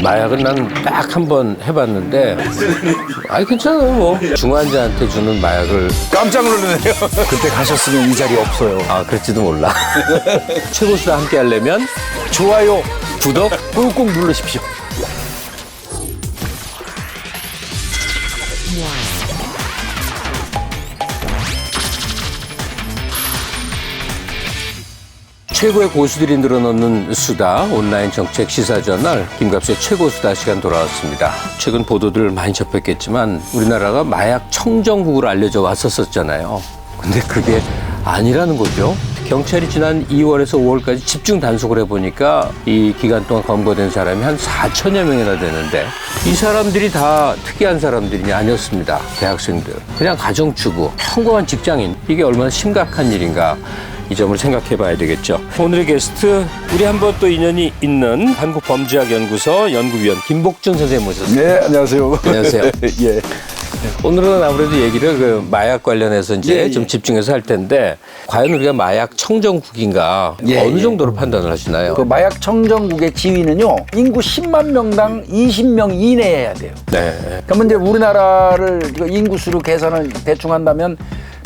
마약은 난 딱 한 번 해봤는데 아니 괜찮아요 뭐. 중환자한테 주는 마약을 깜짝 놀라네요. 그때 가셨으면 이 자리 없어요. 아 그럴지도 몰라. 최고수다 함께 하려면 좋아요, 구독 꾹꾹 누르십시오. 최고의 고수들이 늘어놓는 수다 온라인 정책 시사저널 김갑수의 최고수다 시간 돌아왔습니다. 최근 보도들 많이 접했겠지만 우리나라가 마약 청정국으로 알려져 왔었잖아요. 근데 그게 아니라는 거죠. 경찰이 지난 2월에서 5월까지 집중 단속을 해보니까 이 기간 동안 검거된 사람이 한 4천여 명이나 되는데 이 사람들이 다 특이한 사람들이 아니었습니다. 대학생들, 그냥 가정주부, 평범한 직장인. 이게 얼마나 심각한 일인가. 이 점을 생각해 봐야 되겠죠. 오늘의 게스트, 우리 한번 또 인연이 있는 한국범죄학연구소 연구위원 김복준 선생님 모셨습니다. 네, 안녕하세요. 안녕하세요. 예. 오늘은 아무래도 얘기를 그 마약 관련해서 이제 좀 집중해서 할 텐데, 과연 우리가 마약 청정국인가 어느 정도로 판단을 하시나요? 그 마약 청정국의 지위는요, 인구 10만 명당 20명 이내에 해야 돼요. 네. 그러면 이제 우리나라를 인구수로 계산을 대충 한다면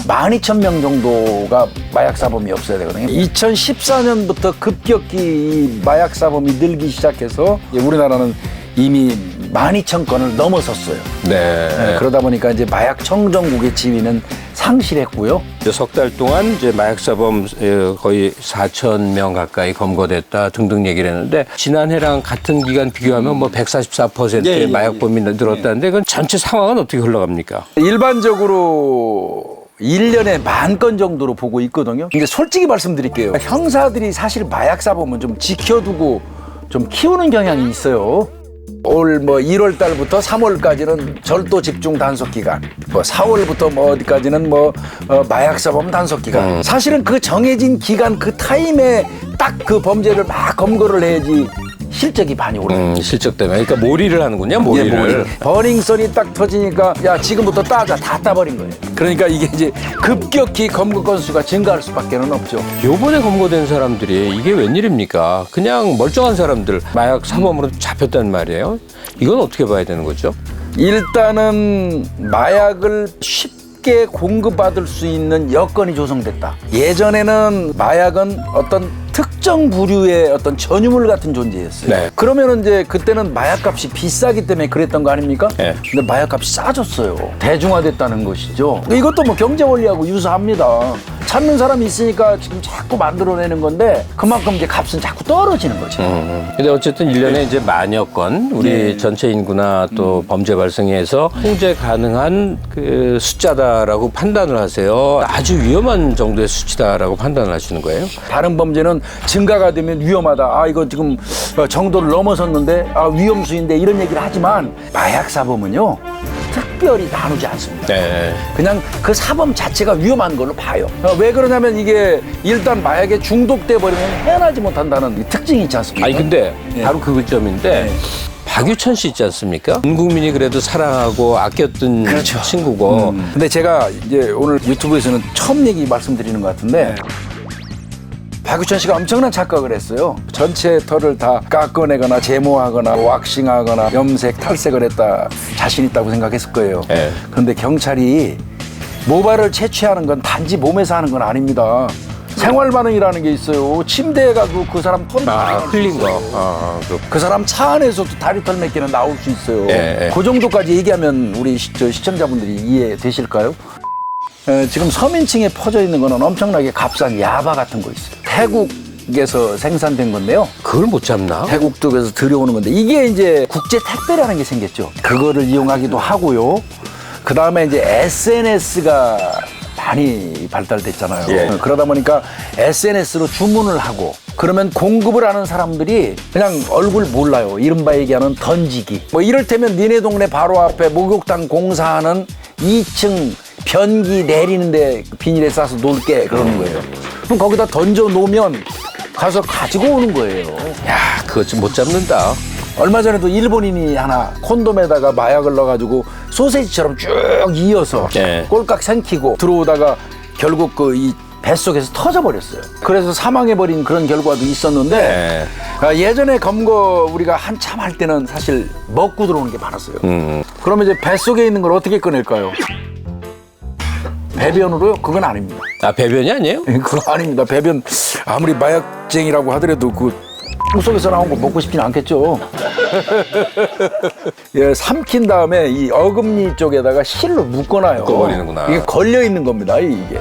12,000명 정도가 마약 사범이 없어야 되거든요. 2014년부터 급격히 이 마약 사범이 늘기 시작해서 우리나라는 이미 12,000건을 넘어섰어요. 네. 그러다 보니까 이제 마약 청정국의 지위는 상실했고요. 석 달 동안 이제 마약 사범 거의 4,000명 가까이 검거됐다 등등 얘기를 했는데, 지난해랑 같은 기간 비교하면 뭐 144%의 마약범이 늘었다는데, 그건 전체 상황은 어떻게 흘러갑니까? 일반적으로 1년에 10,000건 정도로 보고 있거든요. 근데 솔직히 말씀드릴게요. 형사들이 사실 마약 사범은 좀 지켜두고 좀 키우는 경향이 있어요. 올 뭐 1월 달부터 3월까지는 절도 집중 단속 기간, 뭐 4월부터 뭐 어디까지는 뭐 마약 사범 단속 기간. 사실은 그 정해진 기간 그 타임에 딱 그 범죄를 막 검거를 해야지 실적이 많이 오르요. 실적 때문에. 그러니까 몰이를 하는군요, 몰이를. 버닝썬이 딱 터지니까 야 지금부터 따자, 다 따버린 거예요. 그러니까 이게 이제 급격히 검거 건수가 증가할 수밖에는 없죠. 요번에 검거된 사람들이 이게 웬일입니까? 그냥 멀쩡한 사람들 마약 사범으로 잡혔단 말이에요. 이건 어떻게 봐야 되는 거죠? 일단은 마약을 쉽게 공급받을 수 있는 여건이 조성됐다. 예전에는 마약은 어떤 특정 부류의 어떤 전유물 같은 존재였어요. 네. 그러면은 이제 그때는 마약값이 비싸기 때문에 그랬던 거 아닙니까? 네. 근데 마약값이 싸졌어요. 대중화됐다는 것이죠. 이것도 뭐 경제 원리하고 유사합니다. 찾는 사람이 있으니까 지금 자꾸 만들어내는 건데 그만큼 이제 값은 자꾸 떨어지는 거죠. 근데 어쨌든 1년에 이제 만여 건 우리 전체 인구나 또 범죄 발생에서 통제 가능한 그 숫자다라고 판단을 하세요. 아주 위험한 정도의 수치다라고 판단을 하시는 거예요? 다른 범죄는 증가가 되면 위험하다. 아 이거 지금 정도를 넘어섰는데 아 위험수인데 이런 얘기를 하지만 마약 사범은요 특별히 나누지 않습니다. 네. 그냥 그 사범 자체가 위험한 걸로 봐요. 왜 그러냐면 이게 일단 마약에 중독돼 버리면 헤어나지 못한다는 이 특징이 있지 않습니까? 아니 근데 바로 그 점인데 박유천 씨 있지 않습니까? 온 국민이 그래도 사랑하고 아꼈던 친구고. 근데 제가 이제 오늘 유튜브에서는 처음 얘기 말씀드리는 것 같은데 박유천 씨가 엄청난 착각을 했어요. 전체 털을 다 깎아내거나 제모하거나 왁싱하거나 염색, 탈색을 했다 자신 있다고 생각했을 거예요. 네. 그런데 경찰이 모발을 채취하는 건 단지 몸에서 하는 건 아닙니다. 생활 반응이라는 게 있어요. 침대에 가도 그 사람 털이 흘린 거. 그 사람 차 안에서도 다리털 몇 개는 나올 수 있어요. 예. 그 정도까지 얘기하면 우리 시청자분들이 이해되실까요? 지금 서민층에 퍼져 있는 거는 엄청나게 값싼 야바 같은 거 있어요. 태국에서 생산된 건데요. 그걸 못 잡나? 태국 쪽에서 들여오는 건데 이게 이제 국제 택배라는 게 생겼죠. 그거를 이용하기도 하고요. 그 다음에 이제 SNS가 많이 발달됐잖아요. 예. 그러다 보니까 SNS로 주문을 하고 그러면 공급을 하는 사람들이 그냥 얼굴 몰라요. 이른바 얘기하는 던지기. 뭐 이를테면 니네 동네 바로 앞에 목욕탕 공사하는 2층 변기 내리는데 비닐에 싸서 놓을게 그러는 거예요. 그럼 거기다 던져 놓으면 가서 가지고 오는 거예요. 야, 그거 좀 못 잡는다. 얼마 전에도 일본인이 하나 콘돔에다가 마약을 넣어가지고 소세지처럼 쭉 이어서 네. 꼴깍 생기고 들어오다가 결국 그 이 뱃속에서 터져버렸어요. 그래서 사망해버린 그런 결과도 있었는데 네. 예전에 검거 우리가 한참 할 때는 사실 먹고 들어오는 게 많았어요. 그러면 이제 뱃속에 있는 걸 어떻게 꺼낼까요? 배변으로요? 그건 아닙니다. 아, 배변이 아니에요? 그거 아닙니다. 배변 아무리 마약쟁이라고 하더라도 그 속에서 나온 거 먹고 싶지는 않겠죠. 예, 삼킨 다음에 이 어금니 쪽에다가 실로 묶어놔요. 묶어버리는구나. 이게 걸려 있는 겁니다. 이게.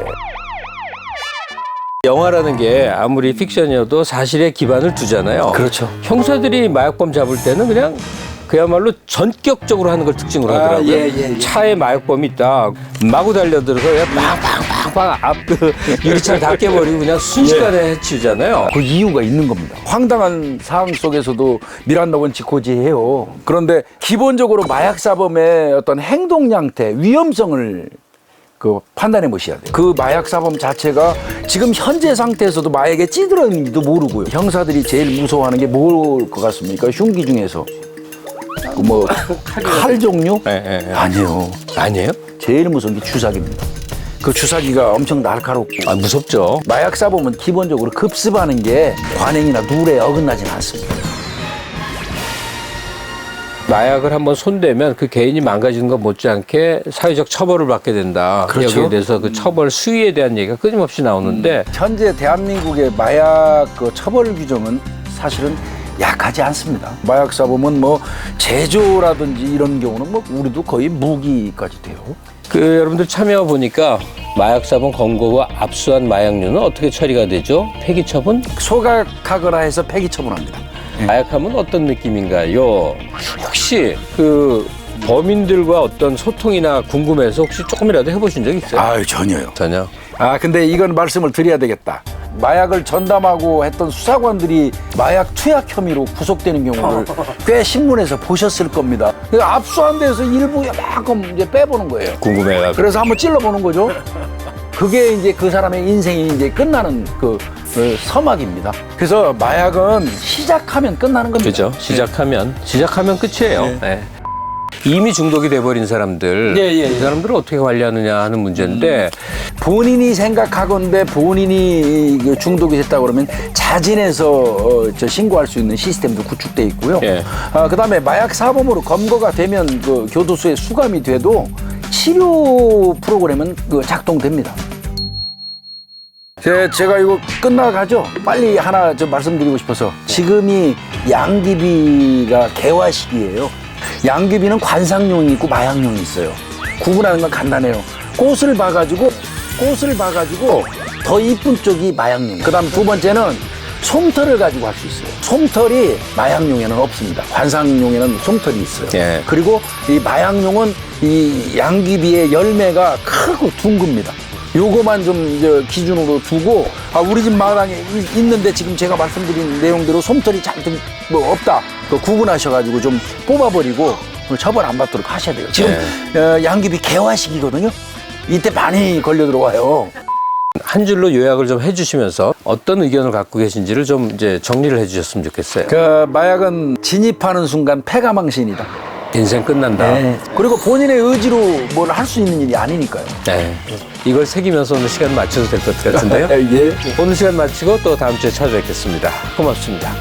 영화라는 게 아무리 픽션이어도 사실에 기반을 두잖아요. 그렇죠. 형사들이 마약범 잡을 때는 그냥 그야말로 전격적으로 하는 걸 특징으로 하더라고요. 예. 차에 마약범이 있다. 마구 달려들어서 그냥 빵빵빵빵 앞 그 유리창 다 깨버리고 그냥 순식간에 해치우잖아요. 그 이유가 있는 겁니다. 황당한 상황 속에서도 미란다 원칙 고지해요. 그런데 기본적으로 마약 사범의 어떤 행동 양태, 위험성을 그 판단해 보셔야 돼요. 그 마약 사범 자체가 지금 현재 상태에서도 마약에 찌들어 있는지도 모르고요. 형사들이 제일 무서워하는 게 뭘 것 같습니까? 흉기 중에서 그 뭐 칼 종류? 예. 아니에요. 아니에요? 제일 무서운 게 주사기입니다. 그 주사기가 엄청 날카롭고 아, 무섭죠. 마약 사범은 기본적으로 급습하는 게 관행이나 룰에 어긋나지는 않습니다. 마약을 한번 손대면 그 개인이 망가지는 것 못지않게 사회적 처벌을 받게 된다. 그렇죠. 여기에 대해서 그 처벌 수위에 대한 얘기가 끊임없이 나오는데 현재 대한민국의 마약 그 처벌 규정은 사실은 약하지 않습니다. 마약 사범은 뭐 제조라든지 이런 경우는 뭐 우리도 거의 무기까지 돼요. 그 여러분들 참여 보니까 마약사범 검거와 압수한 마약류는 어떻게 처리가 되죠? 폐기 처분? 소각하거나 해서 폐기 처분합니다. 마약하면 어떤 느낌인가요? 혹시 그 범인들과 어떤 소통이나 궁금해서 혹시 조금이라도 해보신 적 있어요? 아유, 전혀요. 전혀. 근데 이건 말씀을 드려야 되겠다. 마약을 전담하고 했던 수사관들이 마약 투약 혐의로 구속되는 경우를 꽤 신문에서 보셨을 겁니다. 그래서 압수한 데서 일부 요만큼 이제 빼보는 거예요. 궁금해가지고. 그래서 한번 찔러보는 거죠. 그게 이제 그 사람의 인생이 이제 끝나는 그 서막입니다. 그래서 마약은 시작하면 끝나는 겁니다. 그죠? 시작하면 끝이에요. 네. 이미 중독이 돼버린 사람들, 이 사람들을 어떻게 관리하느냐 하는 문제인데 본인이 생각하건대 본인이 중독이 됐다 그러면 자진해서 신고할 수 있는 시스템도 구축돼 있고요. 그다음에 마약 사범으로 검거가 되면 그 교도소에 수감이 돼도 치료 프로그램은 작동됩니다. 제가 이거 끝나가죠. 빨리 하나 좀 말씀드리고 싶어서 지금이 양귀비가 개화 시기예요. 양귀비는 관상용이 있고 마약용이 있어요. 구분하는 건 간단해요. 꽃을 봐가지고 더 이쁜 쪽이 마약용. 그다음 두 번째는 솜털을 가지고 할 수 있어요. 솜털이 마약용에는 없습니다. 관상용에는 솜털이 있어요. 그리고 이 마약용은 이 양귀비의 열매가 크고 둥급니다. 요거만 좀 이제 기준으로 두고 우리 집 마당에 있는데 지금 제가 말씀드린 내용대로 솜털이 잔뜩 뭐 없다. 구분하셔가지고 좀 뽑아버리고 처벌 안 받도록 하셔야 돼요. 지금 양귀비 개화 시기거든요. 이때 많이 걸려 들어와요. 한 줄로 요약을 좀 해주시면서 어떤 의견을 갖고 계신지를 좀 이제 정리를 해주셨으면 좋겠어요. 그 마약은 진입하는 순간 패가망신이다. 인생 끝난다. 그리고 본인의 의지로 뭘 할 수 있는 일이 아니니까요. 이걸 새기면서 오늘 시간 맞춰도 될 것 같은데요. 오늘 시간 마치고 또 다음 주에 찾아뵙겠습니다. 고맙습니다.